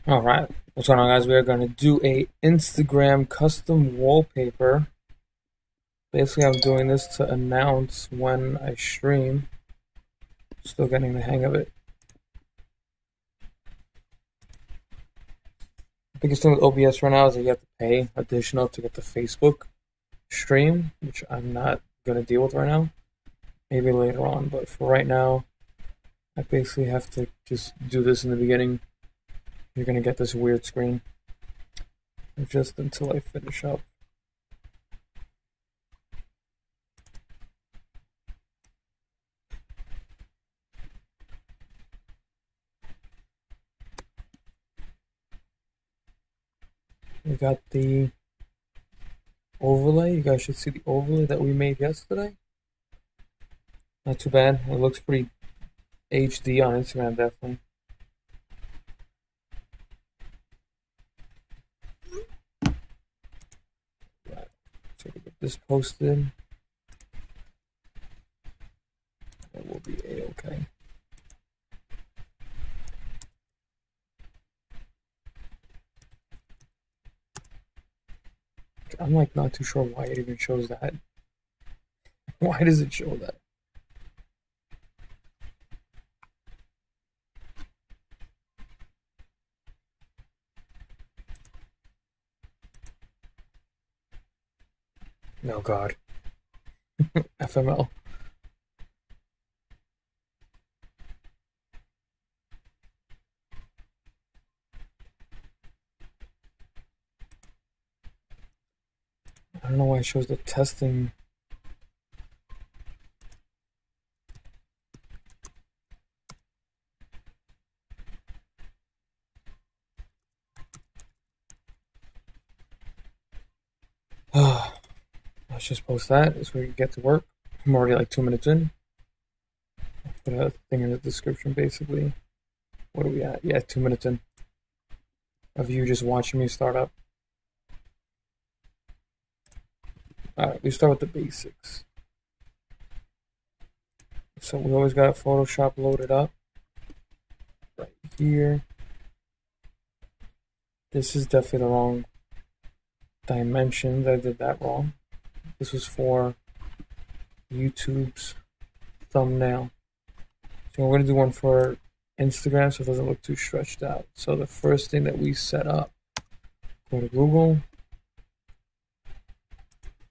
All right, what's going on, guys? We are going to do a Instagram custom wallpaper. Basically, I'm doing this to announce when I stream. Still getting the hang of it. The biggest thing with OBS right now is that you have to pay additional to get the Facebook stream, which I'm not going to deal with right now. Maybe later on, but for right now, I basically have to just do this in the beginning. You're going to get this weird screen just until I finish up. We got the overlay. You guys should see the overlay that we made yesterday. Not too bad. It looks pretty HD on Instagram, definitely. Right. So we get this posted. It will be a-okay. I'm like not too sure why it even shows that. Why does it show that? No, God. FML. I don't know why it shows the testing. Let's just post that so we can get to work. I'm already like 2 minutes in. I'll put a thing in the description basically. What are we at? Yeah, 2 minutes in. Of you just watching me start up. Alright, we start with the basics. So we always got Photoshop loaded up. Right here. This is definitely the wrong dimensions. I did that wrong. This was for YouTube's thumbnail. So we're going to do one for Instagram so it doesn't look too stretched out. So the first thing that we set up, go to Google.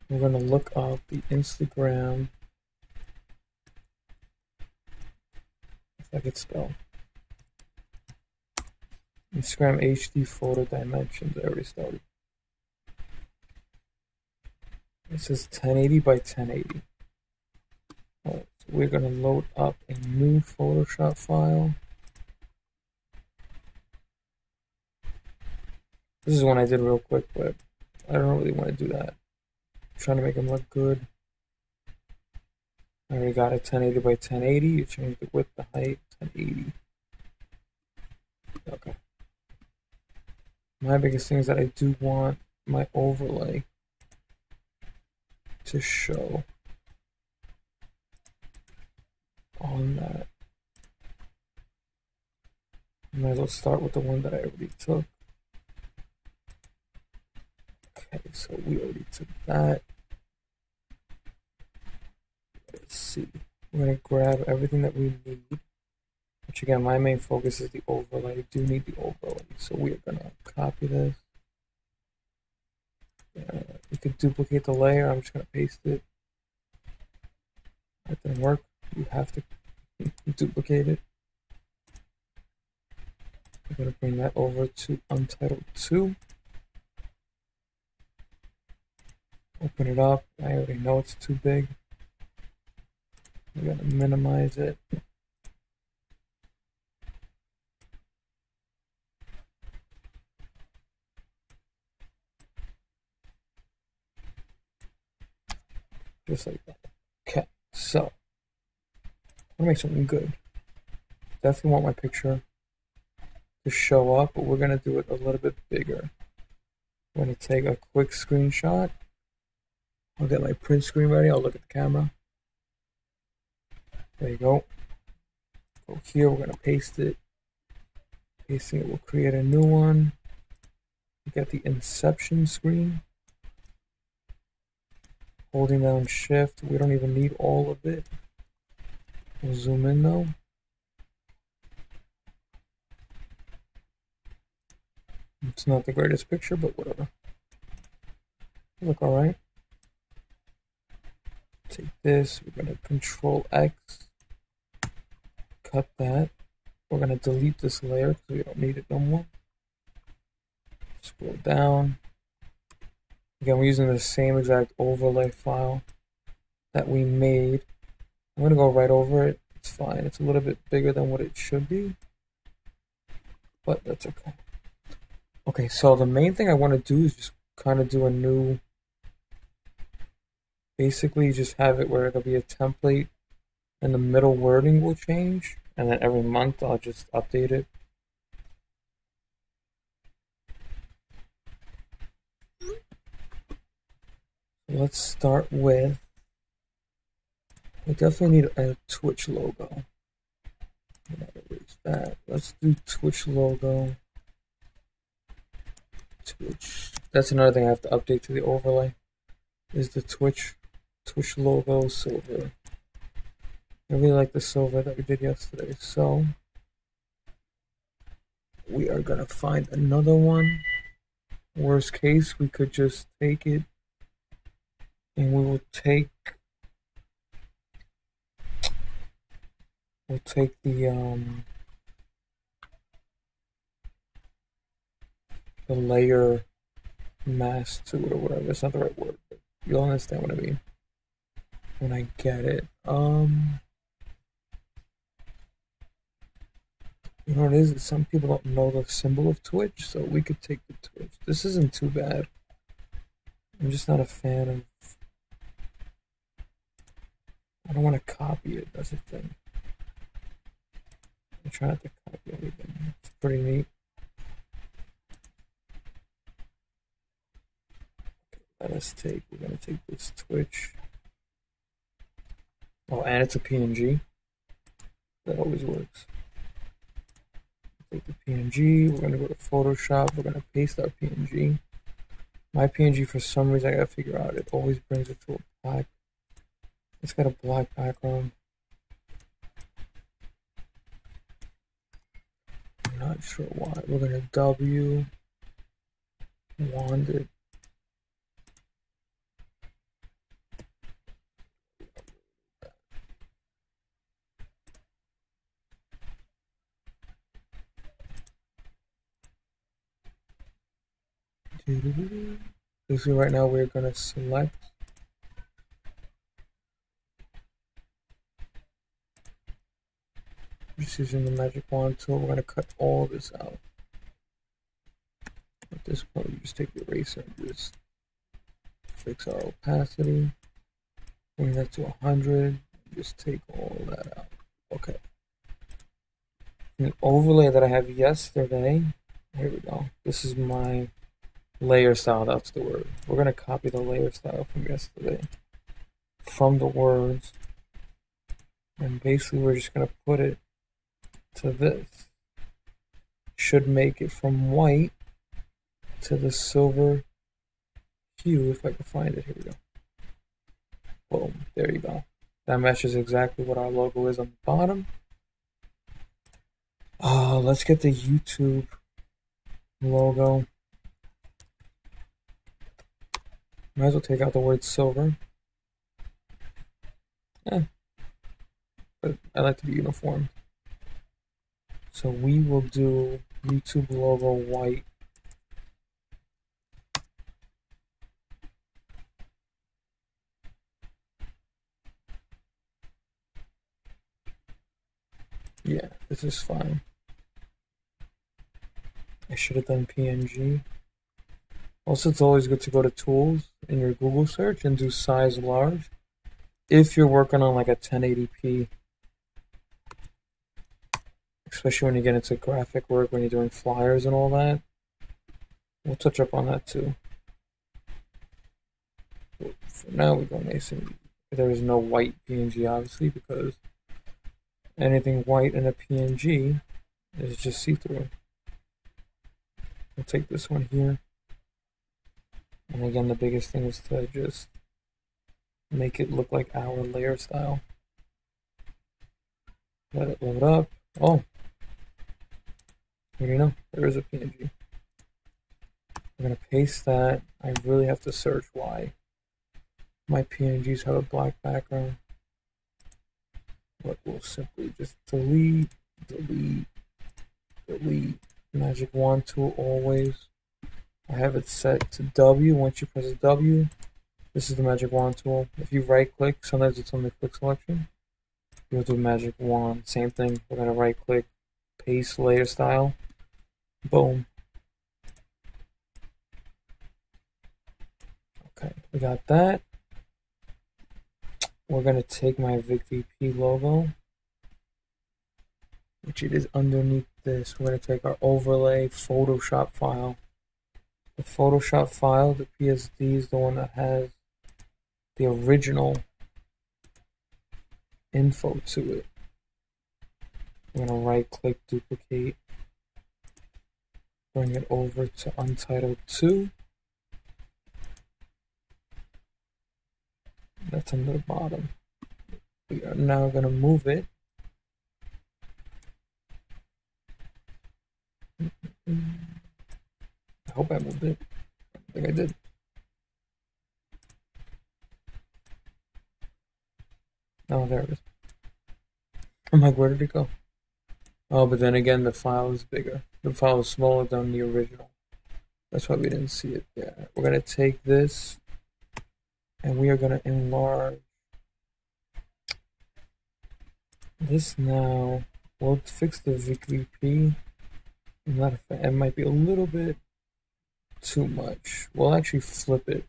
We're going to look up the Instagram, if I could spell. Instagram HD photo dimensions. I already started. It says 1080 by 1080. Alright, so we're going to load up a new Photoshop file. This is one I did real quick, but I don't really want to do that. I'm trying to make them look good. I already got it 1080 by 1080. You change the width, the height, 1080. Okay. My biggest thing is that I do want my overlay to show on that. I might as well start with the one that I already took. Okay, so we already took that. Let's see. We're going to grab everything that we need. Which again, my main focus is the overlay. I do need the overlay. So we are going to copy this. You could duplicate the layer. I'm just going to paste it. That didn't work. You have to duplicate it. I'm going to bring that over to Untitled 2. Open it up. I already know it's too big. I'm going to minimize it. Just like that. Okay, so I'm gonna make something good. Definitely want my picture to show up, but we're gonna do it a little bit bigger. I'm gonna take a quick screenshot. I'll get my print screen ready. I'll look at the camera. There you go. Go here. We're gonna paste it Pasting it will create a new one. You got the inception screen. Holding down shift. We don't even need all of it. We'll zoom in though. It's not the greatest picture, but whatever. Look alright. Take this, we're gonna Control X, cut that. We're gonna delete this layer because we don't need it no more. Scroll down. Again, we're using the same exact overlay file that we made. I'm gonna go right over it. It's fine. It's a little bit bigger than what it should be, but that's okay. Okay, so the main thing I want to do is just kind of do a new, basically just have it where it'll be a template and the middle wording will change, and then every month I'll just update it. Let's start with, we definitely need a Twitch logo. Erase that. Let's do Twitch logo. Twitch. That's another thing I have to update to the overlay. Is the Twitch logo silver. I really like the silver that we did yesterday. So we are gonna find another one. Worst case, we could just take it and we will take the layer mask to it or whatever. That's not the right word, but you'll understand what I mean when I get it. You know what it is? Some people don't know the symbol of Twitch, so we could take the Twitch. This isn't too bad. I'm just not a fan of, I don't want to copy it, that's the thing. I try not to copy anything. It's pretty neat. Okay, we're gonna take this Twitch. Oh, and it's a PNG. That always works. Take the PNG, we're gonna go to Photoshop, we're gonna paste our PNG. My PNG, for some reason, I gotta figure out, it always brings it to a black. It's got a black background. I'm not sure why. We're gonna W, wand it. So right now we're gonna select just using the magic wand tool. We're gonna cut all this out. At this point, we just take the eraser and just fix our opacity. Bring that to 100. Just take all that out. Okay. And the overlay that I have yesterday. Here we go. This is my layer style, that's the word. We're going to copy the layer style from yesterday from the words, and basically we're just going to put it to this. Should make it from white to the silver hue, if I can find it. Here we go. Boom, there you go. That matches exactly what our logo is on the bottom. Let's get the YouTube logo. Might as well take out the word silver. But I like to be uniform. So we will do YouTube logo white. Yeah, this is fine. I should have done PNG. Also, it's always good to go to tools in your Google search and do size large if you're working on like a 1080p, especially when you get into graphic work, when you're doing flyers and all that. We'll touch up on that too. But for now, we go nice and easy. There is no white PNG, obviously, because anything white in a PNG is just see-through. I'll take this one here. And again, the biggest thing is to just make it look like our layer style. Let it load up. Oh, what do you know? There is a PNG. I'm gonna paste that. I really have to search why my PNGs have a black background. But we'll simply just delete, delete, delete. Magic wand tool always. I have it set to W. Once you press W, this is the magic wand tool. If you right click, sometimes it's on the quick selection. You'll do magic wand. Same thing. We're gonna right click, paste layer style. Boom. Okay, we got that. We're gonna take my VicVP logo, which it is underneath this. We're gonna take our overlay Photoshop file. The Photoshop file, the PSD, is the one that has the original info to it. I'm gonna right click, duplicate, bring it over to Untitled 2. That's on the bottom. We are now gonna move it. I hope I moved it. I think I did. Oh, there it is. I'm like, where did it go? Oh, but then again, the file is bigger. The file is smaller than the original. That's why we didn't see it there. We're going to take this and we are going to enlarge this now. We'll fix the VicVP. It might be a little bit too much. We'll actually flip it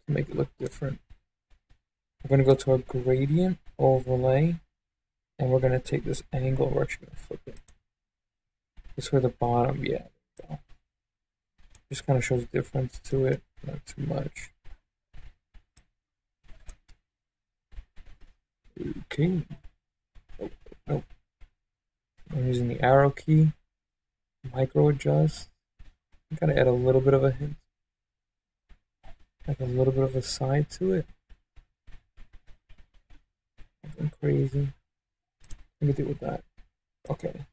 to make it look different. We're going to go to our gradient overlay, and we're going to take this angle. We're actually going to flip it. This way the bottom, yeah. So just kind of shows difference to it, not too much. Okay. Oh. I'm using the arrow key. Micro adjust. I gotta add a little bit of a hint, like a little bit of a side to it. Nothing crazy. Let me deal with that. Okay. If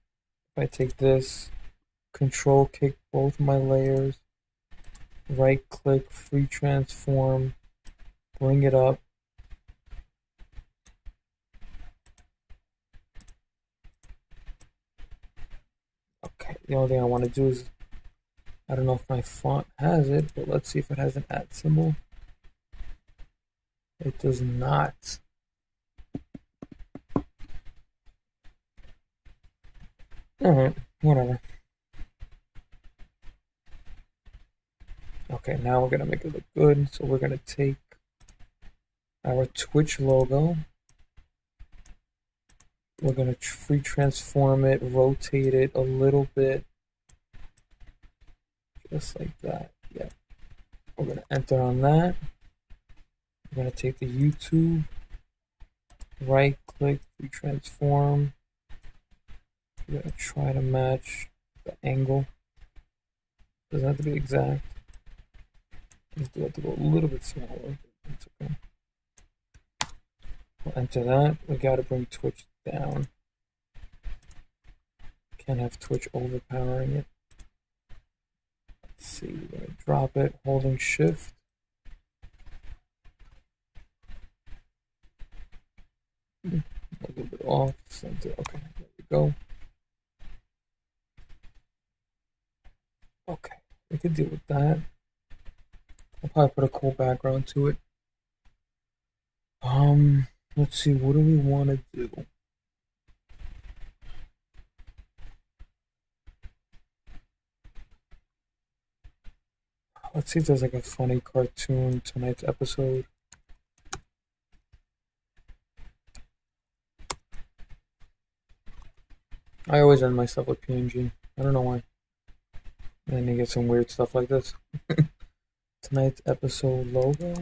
I take this, control kick both my layers, right click, free transform, bring it up. Okay, the only thing I want to do is, I don't know if my font has it, but let's see if it has an @ symbol. It does not. Alright, whatever. Okay, now we're going to make it look good. So we're going to take our Twitch logo. We're going to free transform it, rotate it a little bit. Just like that. Yeah. We're going to enter on that. We're going to take the YouTube, right click, free transform. We're going to try to match the angle. Doesn't have to be exact. Just do have to go a little bit smaller. That's okay. We'll enter that. We got to bring Twitch down. Can't have Twitch overpowering it. Let's see. We're going to drop it, holding shift. A little bit off. Center. Okay, there we go. Okay, we could deal with that. I'll probably put a cool background to it. Let's see, what do we want to do? Let's see if there's like a funny cartoon tonight's episode. I always end my stuff with PNG. I don't know why. And then you get some weird stuff like this. Tonight's episode logo.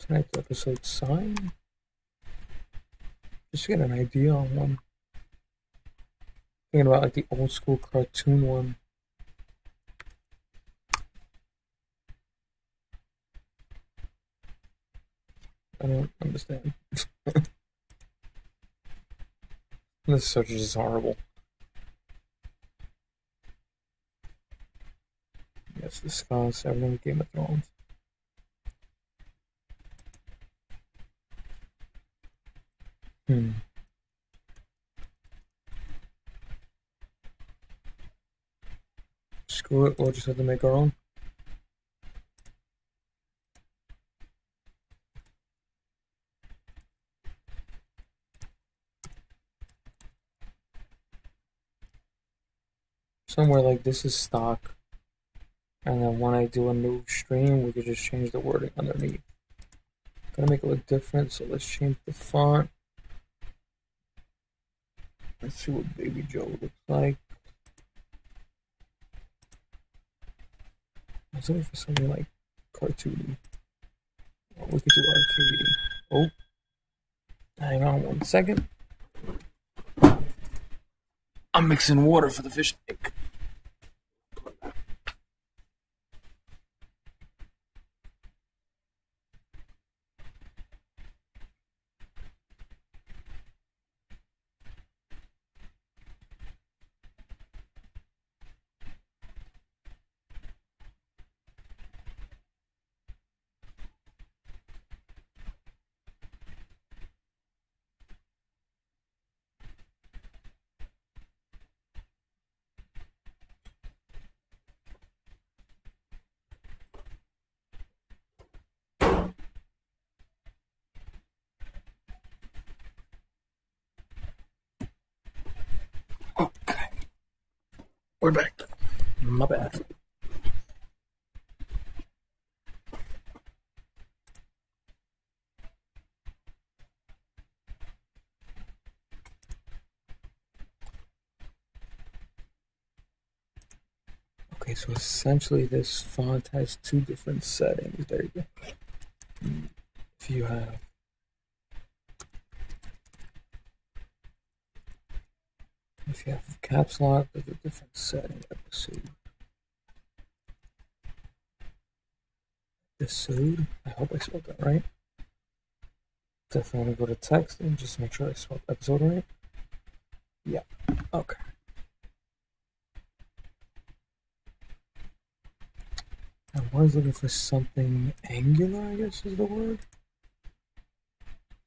Tonight's episode sign. Just to get an idea on one. Thinking about like the old school cartoon one. I don't understand. This search is just horrible. Yes, discuss everything with Game of Thrones. Screw it, we'll just have to make our own. Somewhere like this is stock. And then when I do a new stream, we could just change the wording underneath. Gotta make it look different, so let's change the font. Let's see what Baby Joe looks like. I was looking for something like cartoony. Oh, we could do arcade. Oh, hang on 1 second. I'm mixing water for the fish tank. Okay, we're back. My bad. Okay, so essentially this font has two different settings. There you go. If you have caps lock, there's a different setting. Episode. I hope I spelled that right. Definitely go to text and just make sure I spelled episode right. Yeah. Okay. I was looking for something angular, I guess is the word.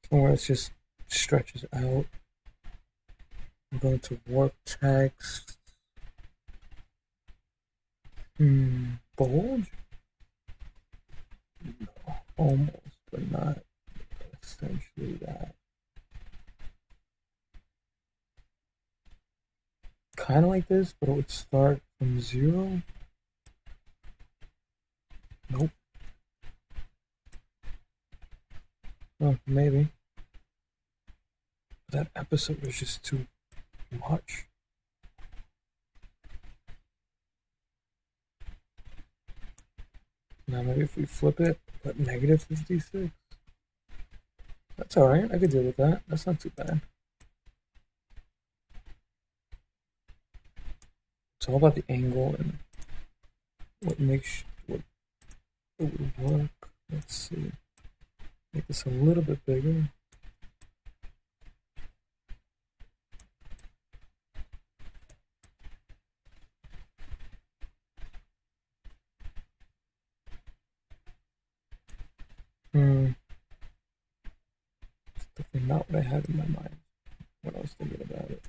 Somewhere it just stretches out. I'm going to warp text. Bulge? No, almost, but not essentially that. Kind of like this, but it would start from 0. Nope. Oh, maybe. That episode was just too much. Now maybe if we flip it, put -56. That's alright, I could deal with that. That's not too bad. It's all about the angle and what makes what it would work. Let's see. Make this a little bit bigger. It's definitely not what I had in my mind when I was thinking about it.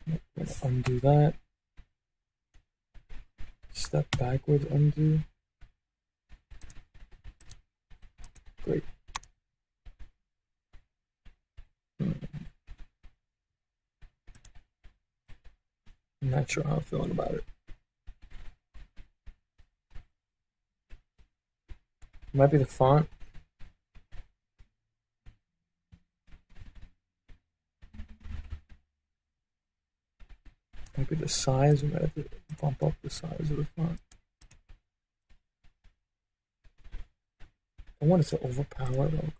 I'm gonna undo that. Step backwards, undo. Great. I'm not sure how I'm feeling about it. Might be the font. Maybe the size, we might have to bump up the size of the font. I want it to overpower though.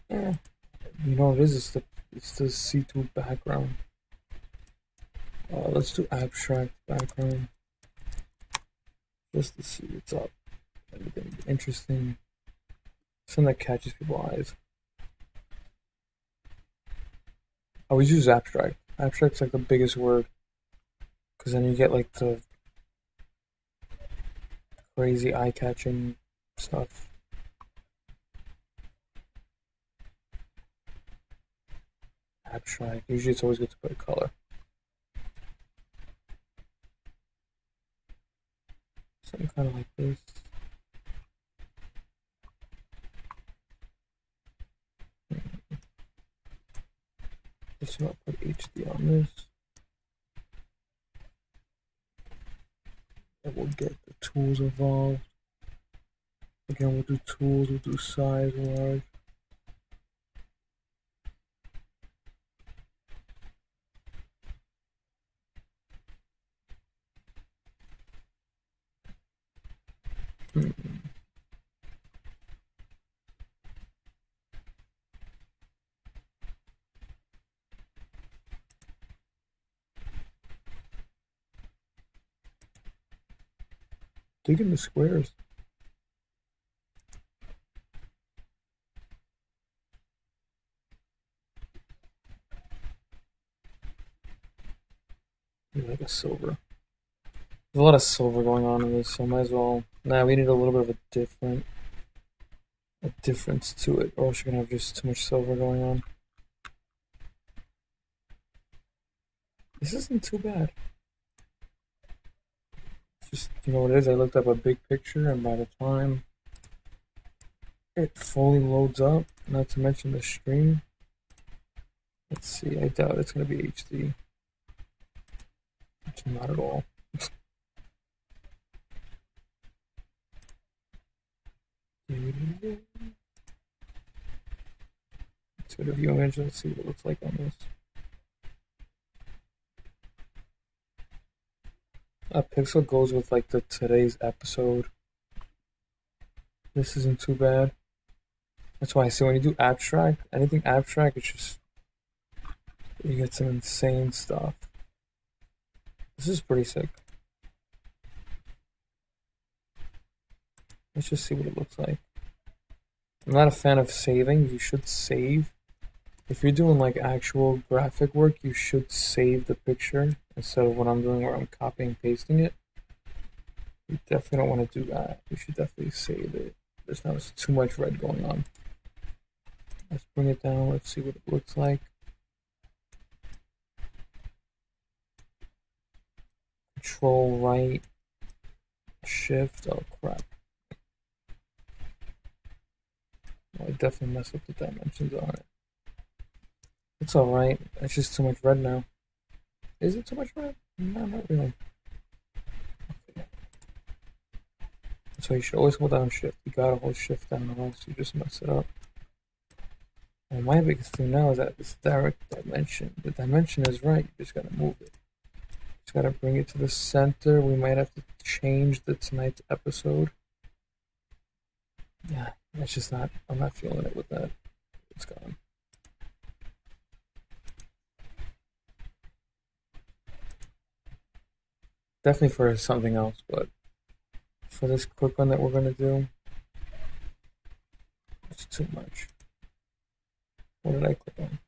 Yeah. You know what it is? It's the C2 background. Let's do abstract background. Just to see what's up. Anything interesting. Something that catches people's eyes. I always use abstract. Abstract's like the biggest word. Because then you get like the crazy eye-catching stuff. Abstract. Usually it's always good to put a color. Something kind of like this. Let's not put HD on this. And we'll get the tools involved. Again, we'll do tools, we'll do size, large. Digging the squares. Like a silver. There's a lot of silver going on in this, so I might as well. Nah, we need a little bit of a difference to it, or else you're gonna have just too much silver going on. This isn't too bad. Just, you know what it is? I looked up a big picture, and by the time it fully loads up, not to mention the stream. Let's see, I doubt it's gonna be HD. It's not at all. Let's go to view image, let's see what it looks like on this. A pixel goes with like the today's episode. This isn't too bad. That's why I say when you do abstract, anything abstract, it's just you get some insane stuff. This is pretty sick. Let's just see what it looks like. I'm not a fan of saving. You should save. If you're doing like actual graphic work, you should save the picture instead of what I'm doing where I'm copying and pasting it. You definitely don't want to do that. You should definitely save it. There's not too much red going on. Let's bring it down. Let's see what it looks like. Control right, shift. Oh crap. I definitely messed up the dimensions on it. It's alright. It's just too much red now. Is it too much red? No, not really. Okay. So you should always hold down shift. You gotta hold shift down or else you just mess it up. And my biggest thing now is that this direct dimension. The dimension is right, you just gotta move it. Just gotta bring it to the center. We might have to change tonight's episode. Yeah, that's just not, I'm not feeling it with that. It's gone. Definitely for something else, but for this quick one that we're gonna do, it's too much. What did I click on?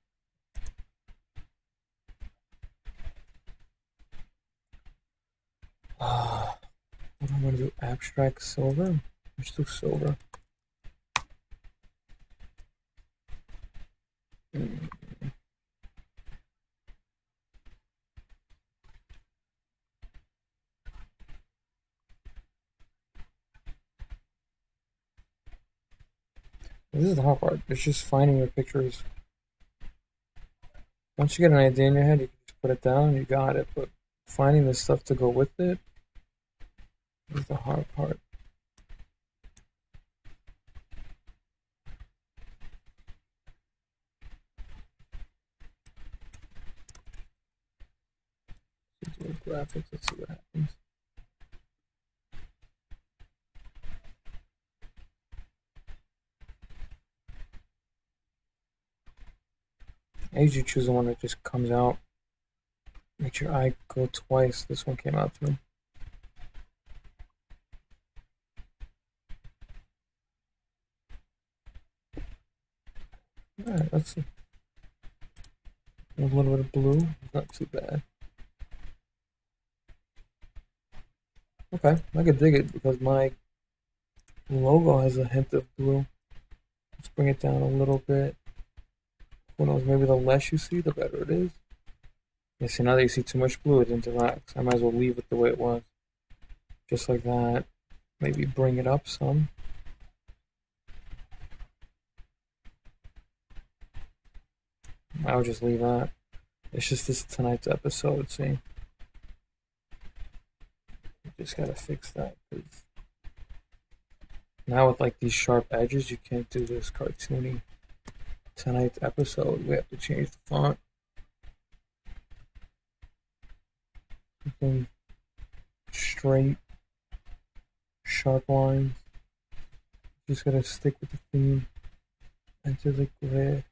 What am I gonna do? Abstract silver? Let's do silver. This is the hard part. It's just finding your pictures. Once you get an idea in your head, you can just put it down and you got it. But finding the stuff to go with it is the hard part. graphics. Let's see what happens. I usually choose the one that just comes out. Make sure I go twice. This one came out to me. Alright, let's see. A little bit of blue, not too bad. Okay, I could dig it because my logo has a hint of blue. Let's bring it down a little bit. Who knows, maybe the less you see, the better it is. Yeah, see, now that you see too much blue, it interacts. I might as well leave it the way it was. Just like that. Maybe bring it up some. I would just leave that. It's just this tonight's episode, see? Just gotta fix that, because now with like these sharp edges, you can't do this cartoony tonight's episode. We have to change the font. Something straight, sharp lines. Just gotta stick with the theme. Enter the grid.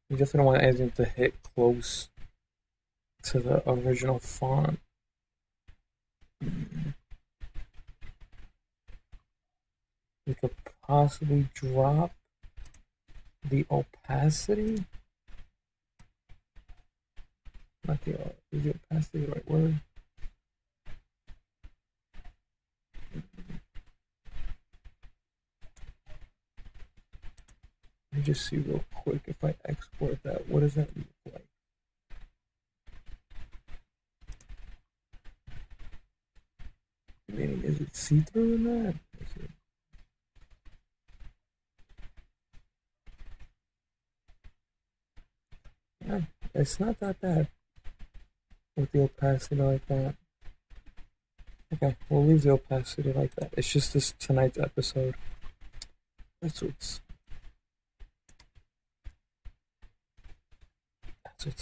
You definitely don't want anything to hit close to the original font. We could possibly drop the opacity. Not the, is the opacity the right word? Let me just see real quick if I export that. What does that look like? Meaning, is it see-through in that? Yeah, it's not that bad with the opacity like that. Okay, we'll leave the opacity like that. It's just this tonight's episode. That's what's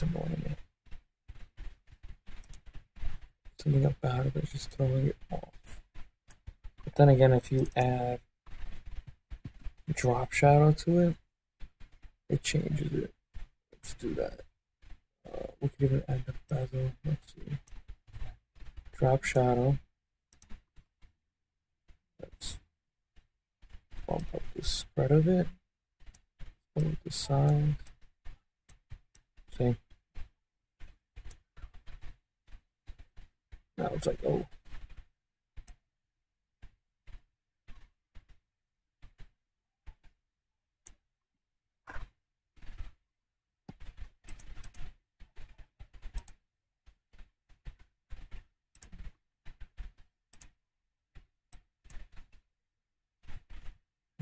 annoying me. Something about it is just throwing it off. But then again, if you add drop shadow to it, it changes it. Let's do that. We could even add the bezel. Let's see. Drop shadow. Let's bump up the spread of it. Bump up the size. See? Now it's like, oh.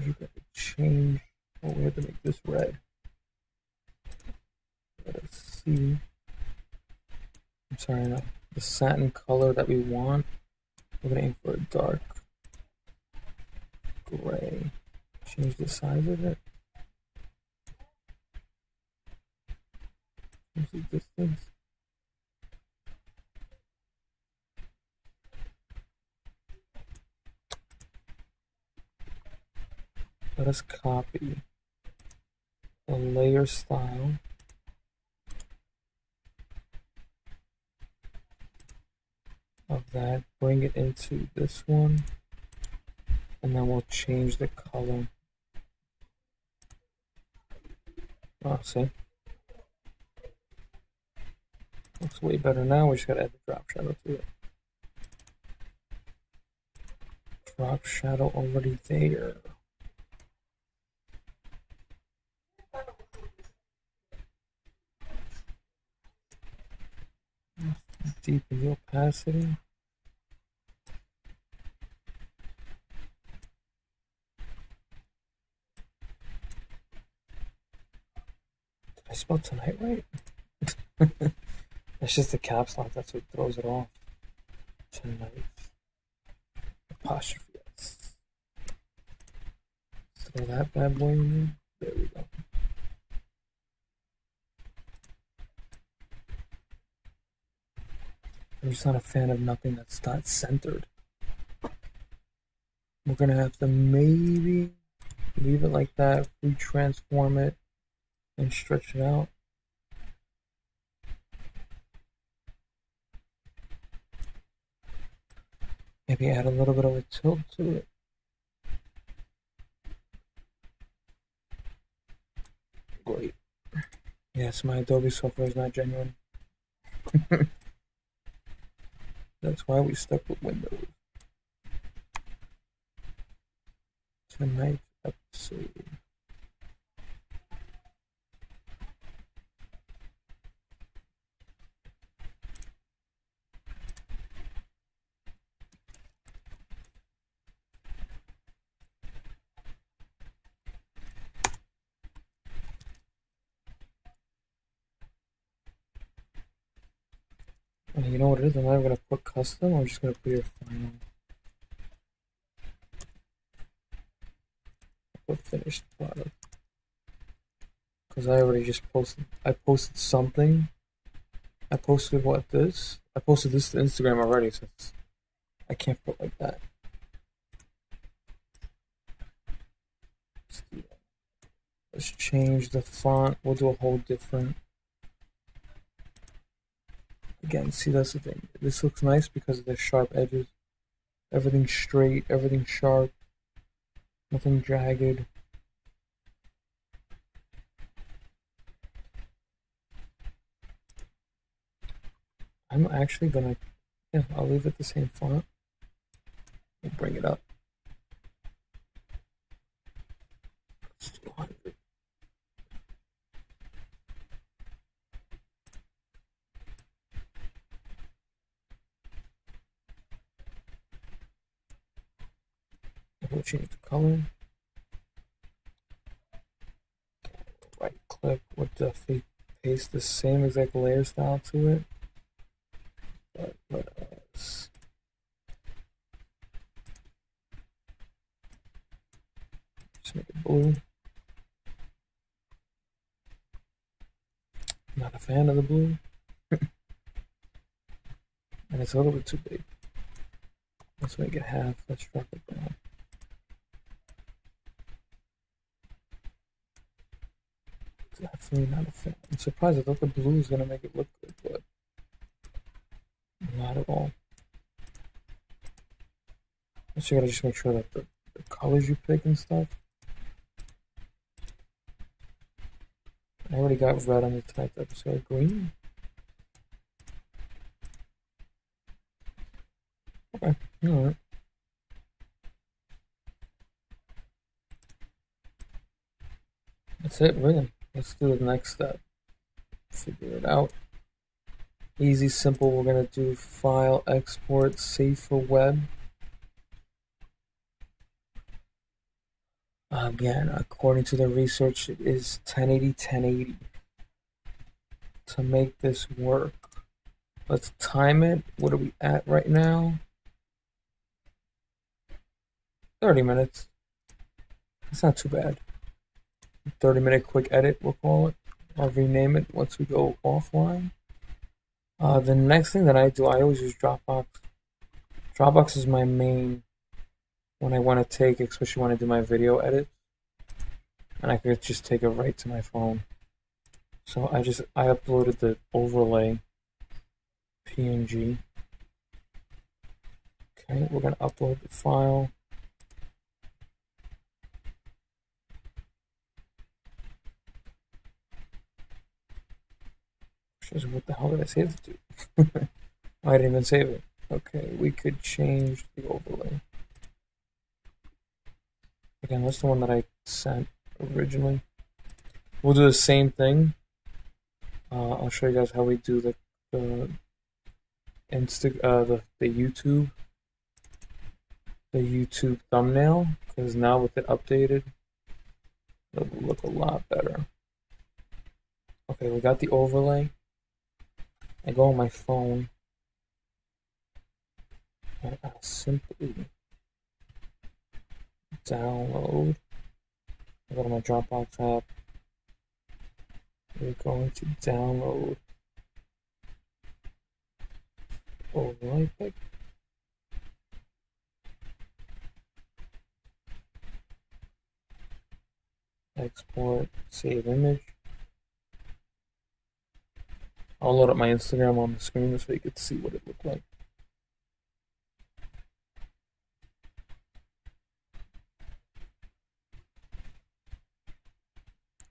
You got to change. Oh, we have to make this red. Let us see. I'm sorry, no. The satin color that we want. We're gonna aim for a dark gray. Change the size of it. Change the distance. Let us copy the layer style. Of that, bring it into this one, and then we'll change the color. Oh, see? Looks way better now. We just gotta add the drop shadow to it. Drop shadow already there. Deepen the opacity. Did I spell tonight right? That's just the caps lock. That's what throws it off. Tonight. Apostrophe S. Throw that bad boy in there. There we go. Did I'm just not a fan of nothing that's not centered. We're gonna have to maybe leave it like that, re-transform it, and stretch it out. Maybe add a little bit of a tilt to it. Great. Yes, my Adobe software is not genuine. That's why we stuck with Windows. Tonight's episode. You know what it is? I'm not going to put custom. I'm just going to put your final. Put finished product. Because I already just posted. I posted something. I posted what this? I posted this to Instagram already, so I can't put like that. Let's change the font. We'll do a whole different. Again, see, that's the thing. This looks nice because of the sharp edges. Everything's straight, everything's sharp, nothing jagged. I'm actually gonna, yeah, I'll leave it the same font. We'll bring it up. It's 200. We'll change the color. Right click with the paste the same exact layer style to it. But let us just make it blue. Not a fan of the blue. And it's a little bit too big. Let's make it half. Let's drop it down. Definitely not a fan. I'm surprised. I thought the blue was gonna make it look good, but not at all. So you gotta just make sure that the colors you pick and stuff. I already got red on the tonight's episode. Green. Okay, alright. That's it, really. Let's do the next step. Figure it out. Easy, simple. We're gonna do file, export, save for web. Again, according to the research, it is 1080, 1080 to make this work. Let's time it. What are we at right now? 30 minutes. It's not too bad. 30-minute quick edit, we'll call it. I'll rename it once we go offline. The next thing that I do, I always use Dropbox. Dropbox is my main when I want to take, especially when I do my video edit. And I could just take it right to my phone. So I uploaded the overlay PNG. Okay, we're going to upload the file. What the hell did I save it to? I didn't even save it. Okay, we could change the overlay. Again, that's the one that I sent originally. We'll do the same thing. I'll show you guys how we do the YouTube thumbnail, because now with it updated, it'll look a lot better. Okay, we got the overlay. I go on my phone and I simply download. I go to my Dropbox app. We're going to download overlay pick. Export, save image. I'll load up my Instagram on the screen so you could see what it looked like.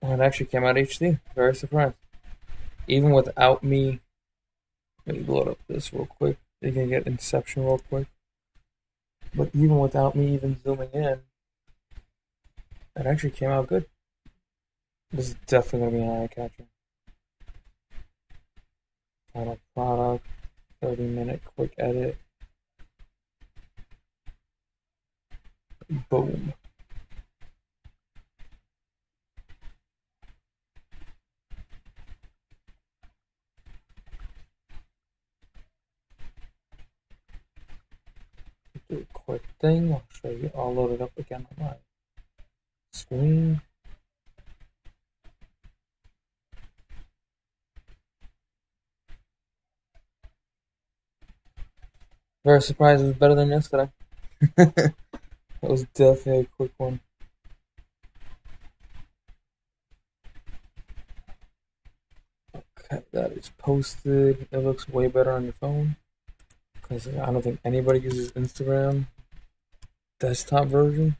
And it actually came out HD. Very surprised. Even without me, let me load up this real quick. You can get Inception real quick. But even without me even zooming in, it actually came out good. This is definitely going to be an eye catcher. Final product, 30-minute quick edit. Boom. Do a quick thing. I'll show you. I'll load it up again on my screen. Very surprised it was better than yesterday. That was definitely a quick one. Okay, that is posted. It looks way better on your phone because I don't think anybody uses Instagram desktop version.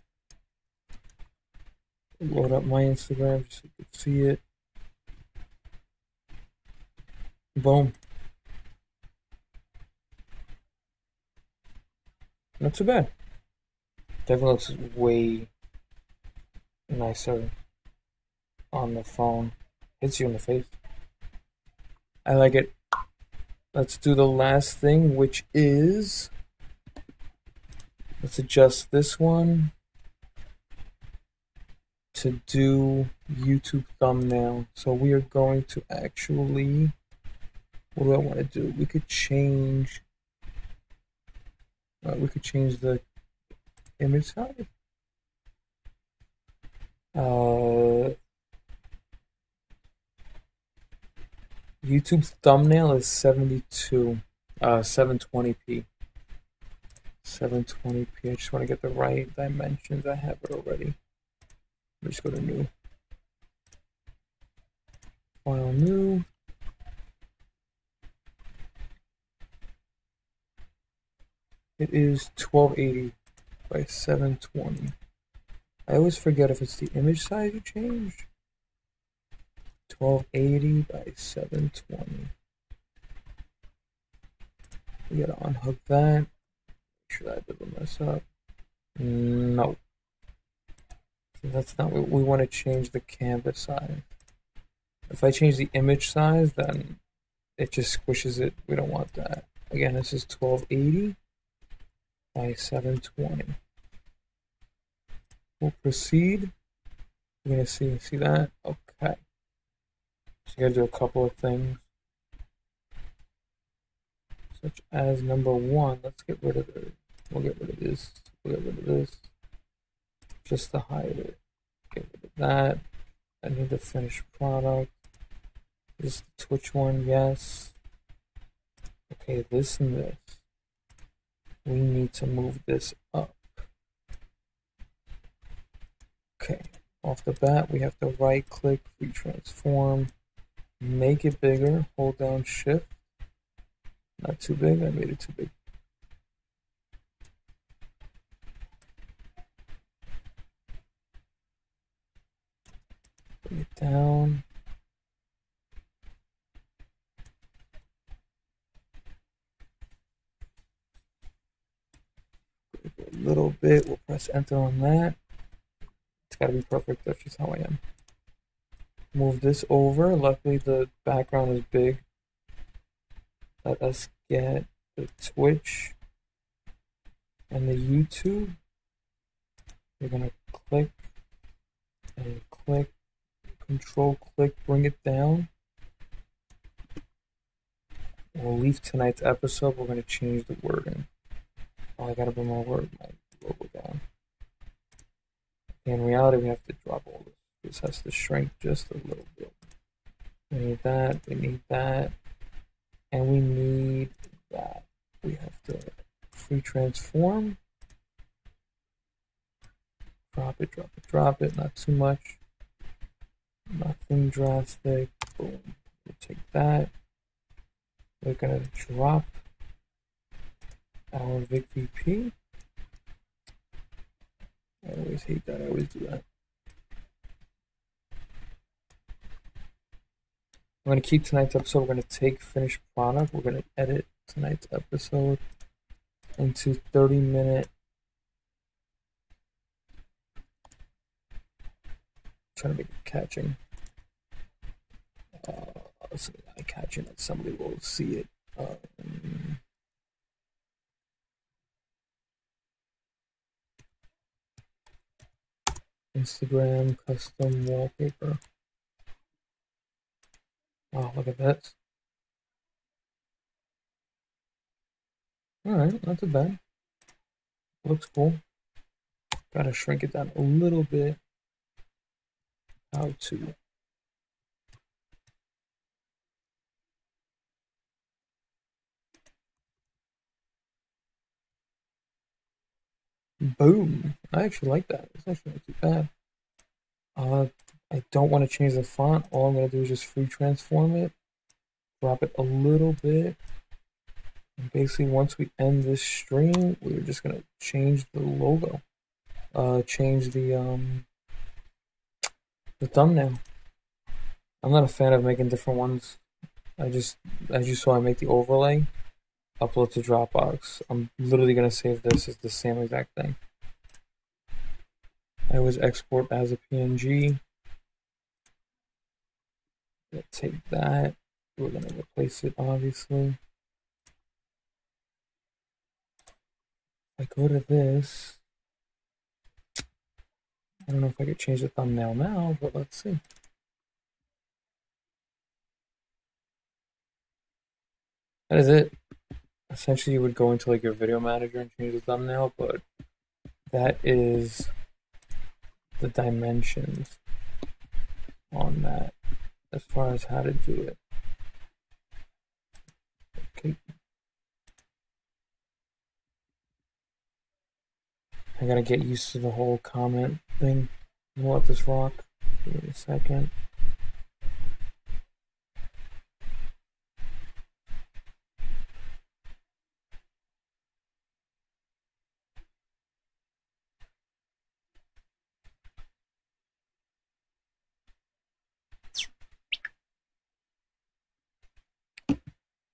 Load up my Instagram just so you can see it. Boom. Not too bad. Definitely looks way nicer on the phone. Hits you in the face. I like it. Let's do the last thing, which is, let's adjust this one to do YouTube thumbnail. So we are going to actually, what do I want to do? We could change the image size. YouTube thumbnail is 720p. 720p. I just want to get the right dimensions. I have it already. Let's go to new. File new. It is 1280 by 720. I always forget if it's the image size you change. 1280 by 720. We gotta unhook that. Make sure that doesn't mess up. No. So that's not what we want to change the canvas size. If I change the image size, then it just squishes it. We don't want that. Again, this is 1280 by 720. We'll proceed. We're gonna see that? Okay. So you gotta do a couple of things. Such as number one, let's get rid of it. We'll get rid of this. We'll get rid of this. Just to hide it. Get rid of that. I need the finished product. This is the Twitch one, yes. Okay, this and this. We need to move this up. Okay, off the bat, we have to right click, free transform, make it bigger, hold down shift. Not too big, I made it too big. Bring it down. A little bit, we'll press enter on that. It's gotta be perfect, that's just how I am. Move this over, luckily the background is big. Let us get the Twitch and the YouTube. We're gonna click and click, control click, bring it down. We'll leave tonight's episode, we're gonna change the wording. Oh, I gotta bring my logo down. In reality, we have to drop all this. This has to shrink just a little bit. We need that, and we need that. free transform. Drop it, drop it, drop it. Not too much. Nothing drastic. Boom. We'll take that. We're gonna drop our Vic VP. I always hate that. I always do that. I'm going to keep tonight's episode. We're going to take finished product. We're going to edit tonight's episode into 30-minute. Trying to make it catching. So I catching that somebody will see it. Instagram custom wallpaper. Wow, look at that. Alright, not too bad. Looks cool. Gotta shrink it down a little bit. How to. Boom. I actually like that. It's actually not too bad. I don't want to change the font. All I'm going to do is just free transform it. Drop it a little bit. And basically, once we end this stream, we're just going to change the logo. Change the thumbnail. I'm not a fan of making different ones. As you saw, I make the overlay. Upload to Dropbox. I'm literally going to save this as the same exact thing. I always export as a PNG. Let's take that. We're going to replace it, obviously. If I go to this, I don't know if I could change the thumbnail now, but let's see. That is it. Essentially, you would go into like your video manager and change the thumbnail, but that is the dimensions on that as far as how to do it. Okay. I gotta get used to the whole comment thing. We'll let this rock. Give me a second.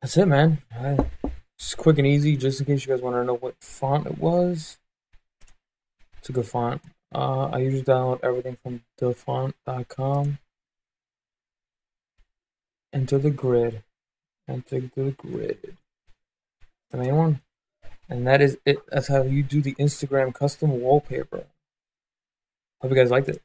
That's it, man. It's quick and easy, just in case you guys want to know what font it was. It's a good font. I usually download everything from thefont.com. Enter the grid. Enter the grid. The main one. And that is it. That's how you do the Instagram custom wallpaper. Hope you guys liked it.